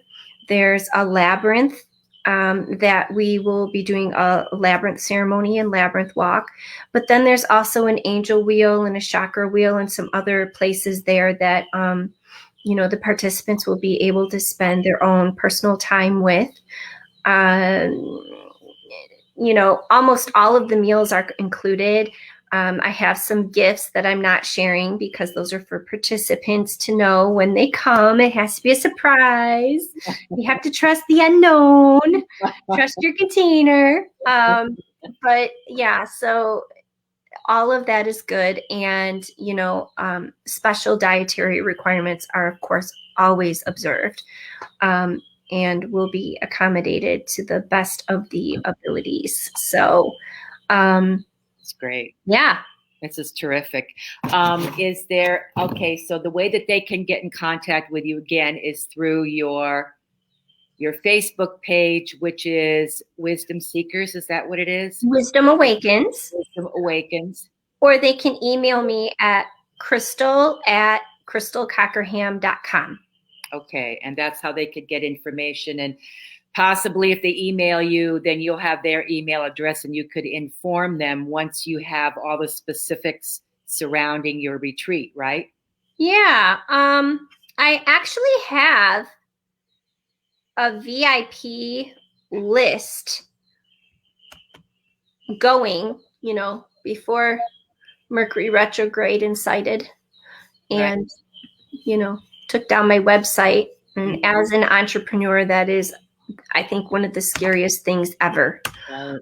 There's a labyrinth that we will be doing a labyrinth ceremony and labyrinth walk. But then there's also an angel wheel and a chakra wheel and some other places there that, the participants will be able to spend their own personal time with. Almost all of the meals are included. I have some gifts that I'm not sharing because those are for participants to know when they come. It has to be a surprise. You have to trust the unknown, trust your container. But yeah, so all of that is good. And, special dietary requirements are, of course, always observed, and will be accommodated to the best of the abilities. So, it's great. Yeah. This is terrific. Is there, okay, so the way that they can get in contact with you again is through your Facebook page, which is Wisdom Seekers. Is that what it is? Wisdom Awakens. Wisdom Awakens. Or they can email me at crystal@crystalcockerham.com. Okay, and that's how they could get information. And possibly if they email you, then you'll have their email address and you could inform them once you have all the specifics surrounding your retreat, right? Yeah. I actually have a VIP list going, before Mercury retrograde incited, and, took down my website. And as an entrepreneur, that is, I think, one of the scariest things ever. Right.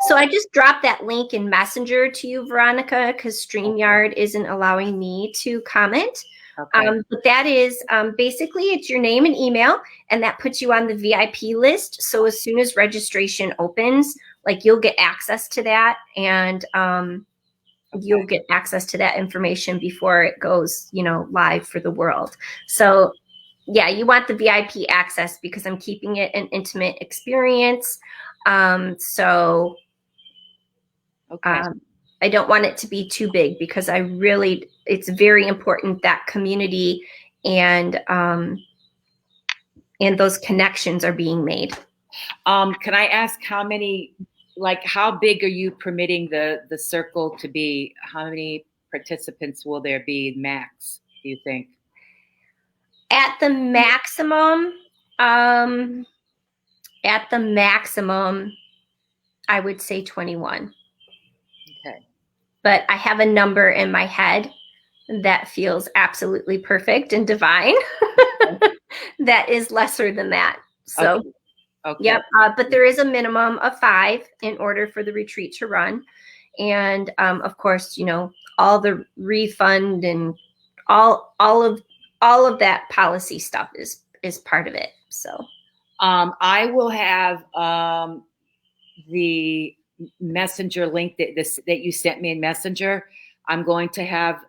So I just dropped that link in Messenger to you, Veronica, because StreamYard isn't allowing me to comment. Okay. But that is basically it's your name and email, and that puts you on the VIP list. So as soon as registration opens, like you'll get access to that, and you'll get access to that information before it goes, live for the world. So yeah, you want the VIP access because I'm keeping it an intimate experience. So I don't want it to be too big because it's very important that community and those connections are being made. Can I ask how big are you permitting the circle to be? How many participants will there be max, do you think? At the maximum, I would say 21. Okay. But I have a number in my head that feels absolutely perfect and divine. That is lesser than that. So, okay. Yep. But there is a minimum of 5 in order for the retreat to run. And of course, all the refund and all of that policy stuff is part of it. So I will have the messenger link that you sent me in Messenger. I'm going to have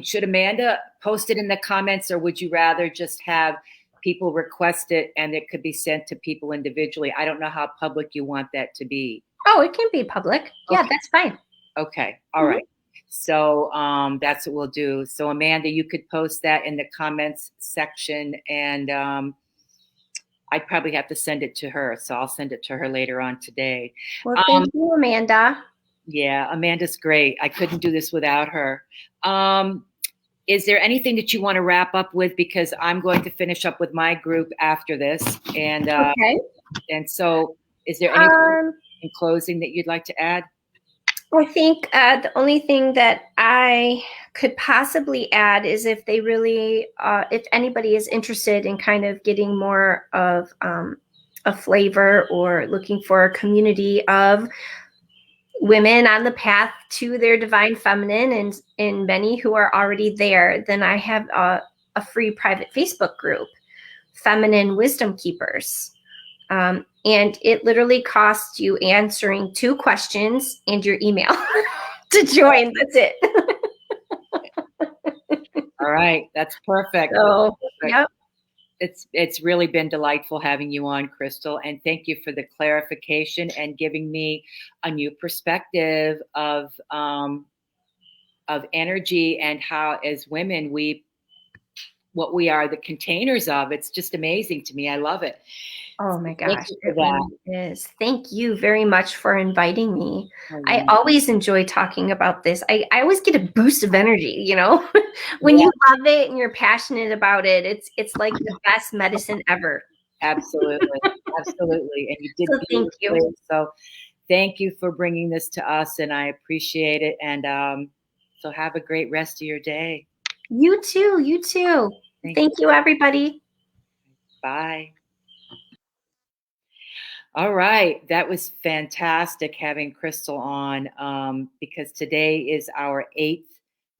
should Amanda post it in the comments, or would you rather just have people request it and it could be sent to people individually? I don't know how public you want that to be. Oh, it can be public. Okay. Yeah, that's fine. Okay. All right. So that's what we'll do. So Amanda, you could post that in the comments section, and I'd probably have to send it to her. So I'll send it to her later on today. Well, thank you, Amanda. Yeah, Amanda's great. I couldn't do this without her. Is there anything that you want to wrap up with? Because I'm going to finish up with my group after this. And okay. And so is there anything in closing that you'd like to add? I think the only thing that I could possibly add is if they really, if anybody is interested in kind of getting more of a flavor or looking for a community of women on the path to their divine feminine, and many who are already there, then I have a free private Facebook group, Feminine Wisdom Keepers. And it literally costs you answering 2 questions and your email to join. That's it. All right. That's perfect. So, yep. It's really been delightful having you on, Crystal. And thank you for the clarification and giving me a new perspective of energy and how, as women, what we are the containers of. It's just amazing to me. I love it. Oh my gosh, it really is. Thank you very much for inviting me. I always enjoy talking about this. I always get a boost of energy, when you love it and you're passionate about it. It's like the best medicine ever. Absolutely. Absolutely. And you did. So thank you. So thank you for bringing this to us, and I appreciate it. And so have a great rest of your day. You too. You too. Thank you, everybody. Bye. All right. That was fantastic having Crystal on, because today is our 8th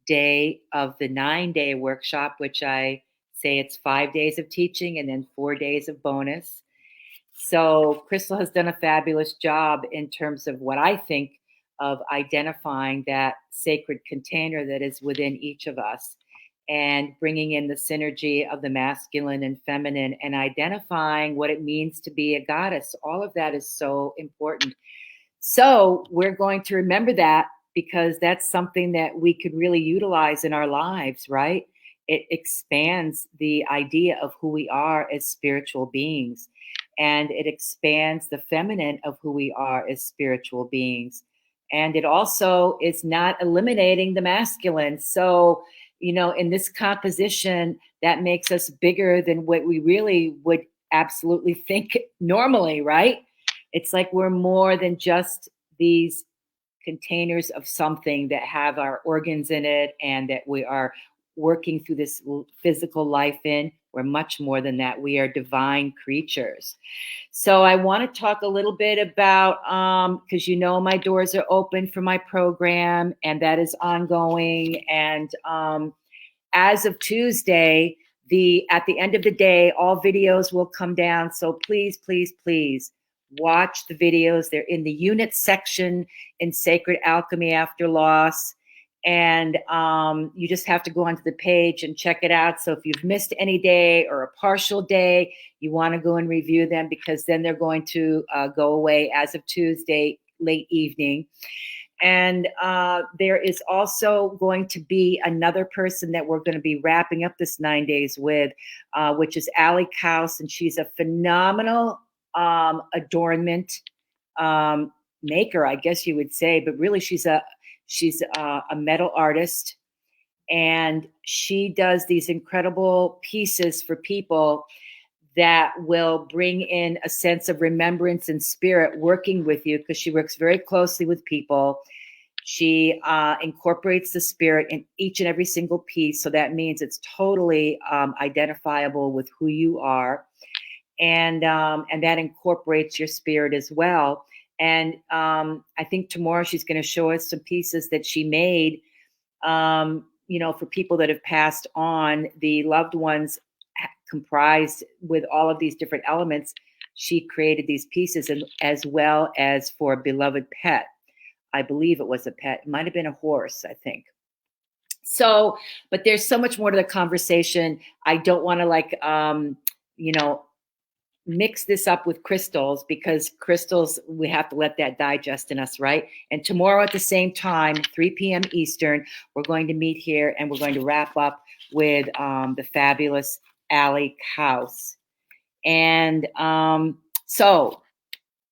day of the 9-day workshop, which I say it's 5 days of teaching and then 4 days of bonus. So Crystal has done a fabulous job in terms of what I think of identifying that sacred container that is within each of us, and bringing in the synergy of the masculine and feminine, and identifying what it means to be a goddess. All of that is so important. So we're going to remember that, because that's something that we could really utilize in our lives, right? It expands the idea of who we are as spiritual beings, and it expands the feminine of who we are as spiritual beings. And it also is not eliminating the masculine. So in this composition, that makes us bigger than what we really would absolutely think normally, right? It's like we're more than just these containers of something that have our organs in it and that we are working through this physical life in. We're much more than that. We are divine creatures. So I want to talk a little bit about, because my doors are open for my program, and that is ongoing. And as of Tuesday, at the end of the day, all videos will come down. So please, please, please watch the videos. They're in the unit section in Sacred Alchemy After Loss. And you just have to go onto the page and check it out. So if you've missed any day or a partial day, you want to go and review them, because then they're going to go away as of Tuesday, late evening. And there is also going to be another person that we're going to be wrapping up this 9 days with, which is Allie Kaus. And she's a phenomenal adornment maker, I guess you would say. But really, she's a metal artist. And she does these incredible pieces for people that will bring in a sense of remembrance and spirit working with you, because she works very closely with people. She incorporates the spirit in each and every single piece. So that means it's totally identifiable with who you are. And that incorporates your spirit as well. And I think tomorrow she's going to show us some pieces that she made, for people that have passed on, the loved ones comprised with all of these different elements. She created these pieces, and as well as for a beloved pet. I believe it was a pet. It might have been a horse, I think. So, but there's so much more to the conversation. I don't want to mix this up with crystals, because crystals, we have to let that digest in us, right? And tomorrow at the same time, 3 p.m. Eastern, we're going to meet here, and we're going to wrap up with the fabulous Allie Kaus. And so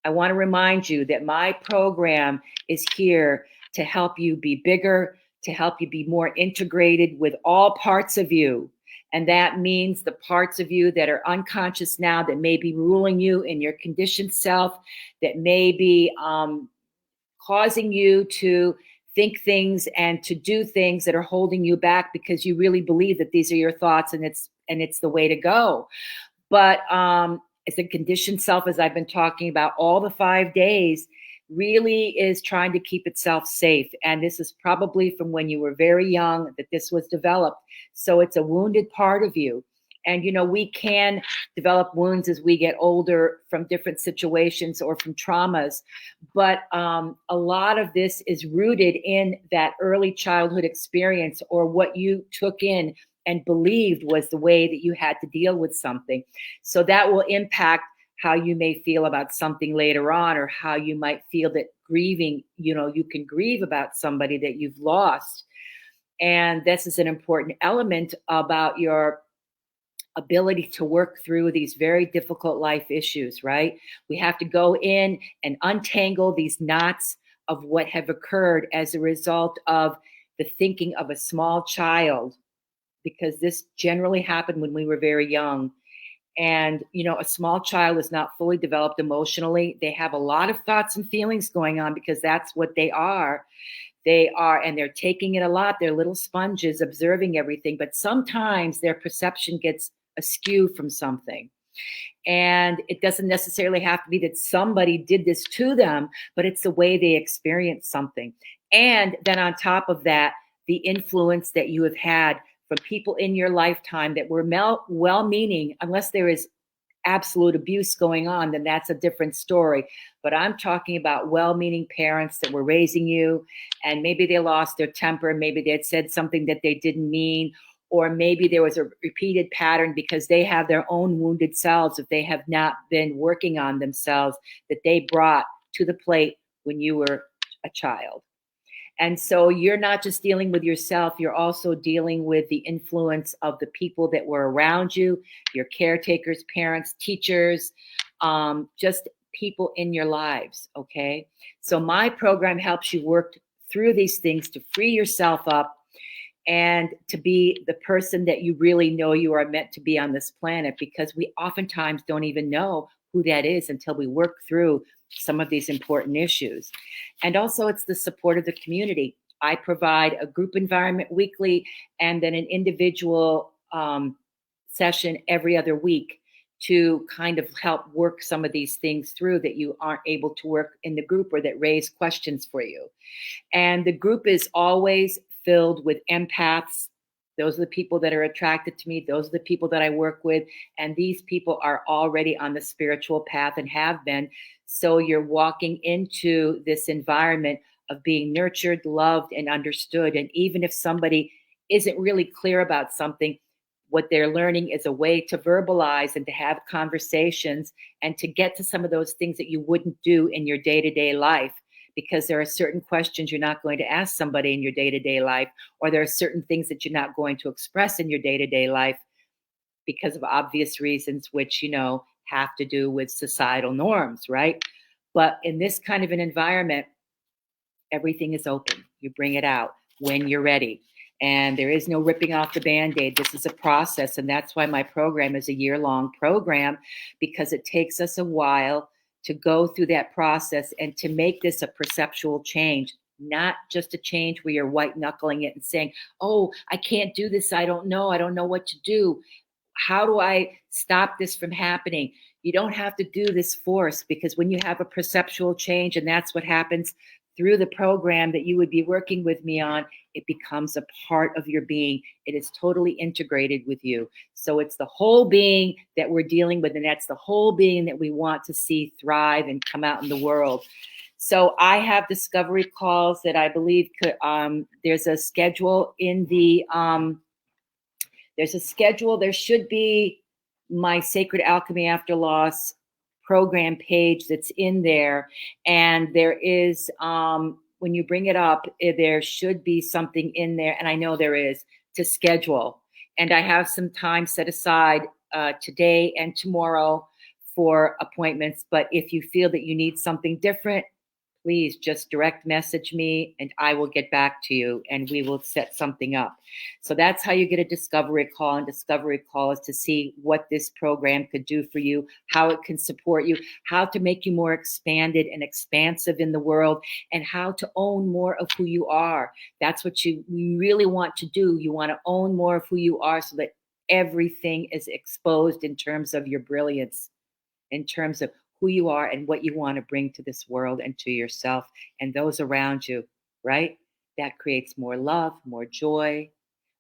I want to remind you that my program is here to help you be bigger, to help you be more integrated with all parts of you. And that means the parts of you that are unconscious now, that may be ruling you in your conditioned self, that may be causing you to think things and to do things that are holding you back, because you really believe that these are your thoughts and it's the way to go. But it's a conditioned self, as I've been talking about all the 5 days, really is trying to keep itself safe. And this is probably from when you were very young that this was developed. So it's a wounded part of you. And, we can develop wounds as we get older from different situations or from traumas. But a lot of this is rooted in that early childhood experience, or what you took in and believed was the way that you had to deal with something. So that will impact how you may feel about something later on, or how you might feel that grieving, you can grieve about somebody that you've lost. And this is an important element about your ability to work through these very difficult life issues, right? We have to go in and untangle these knots of what have occurred as a result of the thinking of a small child, because this generally happened when we were very young. And, a small child is not fully developed emotionally. They have a lot of thoughts and feelings going on, because that's what they are. And they're taking it a lot. They're little sponges observing everything, but sometimes their perception gets askew from something. And it doesn't necessarily have to be that somebody did this to them, but it's the way they experience something. And then on top of that, the influence that you have had from people in your lifetime that were well-meaning, unless there is absolute abuse going on, then that's a different story. But I'm talking about well-meaning parents that were raising you, and maybe they lost their temper, maybe they had said something that they didn't mean, or maybe there was a repeated pattern because they have their own wounded selves that they have not been working on themselves, that they brought to the plate when you were a child. And so you're not just dealing with yourself, you're also dealing with the influence of the people that were around you, your caretakers, parents, teachers, just people in your lives, okay? So my program helps you work through these things to free yourself up and to be the person that you really know you are meant to be on this planet, because we oftentimes don't even know who that is until we work through some of these important issues. And also it's the support of the community. I provide a group environment weekly and then an individual session every other week to kind of help work some of these things through that you aren't able to work in the group, or that raise questions for you. And the group is always filled with empaths Those are the people that are attracted to me. Those are the people that I work with. And these people are already on the spiritual path and have been. So you're walking into this environment of being nurtured, loved, and understood. And even if somebody isn't really clear about something, what they're learning is a way to verbalize and to have conversations and to get to some of those things that you wouldn't do in your day-to-day life, because there are certain questions you're not going to ask somebody in your day-to-day life, or there are certain things that you're not going to express in your day-to-day life because of obvious reasons, which, have to do with societal norms, right? But in this kind of an environment, everything is open. You bring it out when you're ready. And there is no ripping off the Band-Aid. This is a process. And that's why my program is a year-long program, because it takes us a while to go through that process and to make this a perceptual change, not just a change where you're white knuckling it and saying, oh, I can't do this. I don't know what to do. How do I stop this from happening? You don't have to do this force, because when you have a perceptual change, and that's what happens through the program that you would be working with me on, it becomes a part of your being. It is totally integrated with you. So it's the whole being that we're dealing with, and that's the whole being that we want to see thrive and come out in the world. So I have discovery calls that I believe could, there's a schedule in the, there should be my Sacred Alchemy After Loss program page that's in there. And there is, when you bring it up, there should be something in there. And I know there is, to schedule. And I have some time set aside today and tomorrow for appointments. But if you feel that you need something different, please just direct message me and I will get back to you and we will set something up. So that's how you get a discovery call. And discovery call is to see what this program could do for you, how it can support you, how to make you more expanded and expansive in the world, and how to own more of who you are. That's what you really want to do. You want to own more of who you are so that everything is exposed in terms of your brilliance, in terms of who you are and what you want to bring to this world and to yourself and those around you, right? That creates more love, more joy,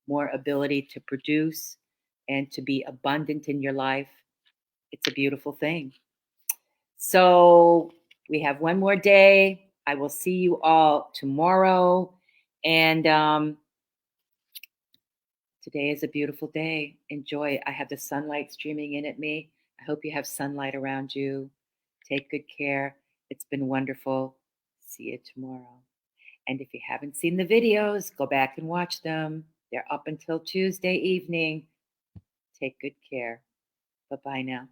more ability to produce and to be abundant in your life. It's a beautiful thing. So we have one more day. I will see you all tomorrow. And today is a beautiful day. Enjoy it. I have the sunlight streaming in at me. I hope you have sunlight around you. Take good care. It's been wonderful. See you tomorrow. And if you haven't seen the videos, go back and watch them. They're up until Tuesday evening. Take good care. Bye-bye now.